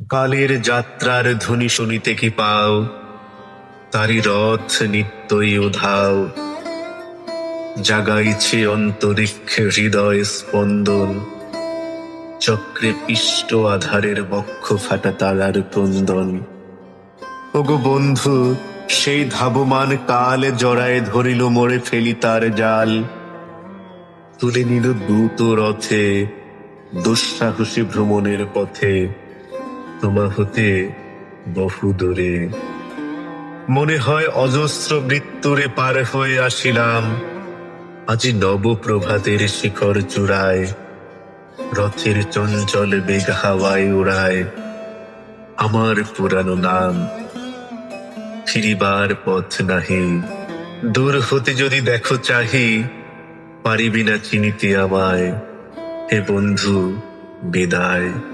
কালের যাত্রার ধ্বনি শুনিতে কি পাও, তারি রথ নিত্যই উধাও। জাগাইছে অন্তরিক্ষে হৃদয় স্পন্দন, চক্রে পিষ্ট আধারের বক্ষ ফাটা তারার ক্রন্দন। ওগো বন্ধু, সেই ধাবমান কাল জড়ায় ধরিল মোরে ফেলি তার জাল। তুলে নিল দ্রুত রথে দুঃসাহসী ভ্রমণের পথে, তোমা হতে বহু দূরে। মনে হয় অজস্র মৃত্যুরে পার হয়ে আসিলাম, আজি নব প্রভাতের শিখর চূড়ায়। রথের চঞ্চল বেগ হাওয়ায় উড়ায় আমার পুরানো নাম। ফিরিবার পথ নাহি, দূর হতে যদি দেখো চাহি, পারিবি না চিনিতে আমায়। হে বন্ধু, বিদায়।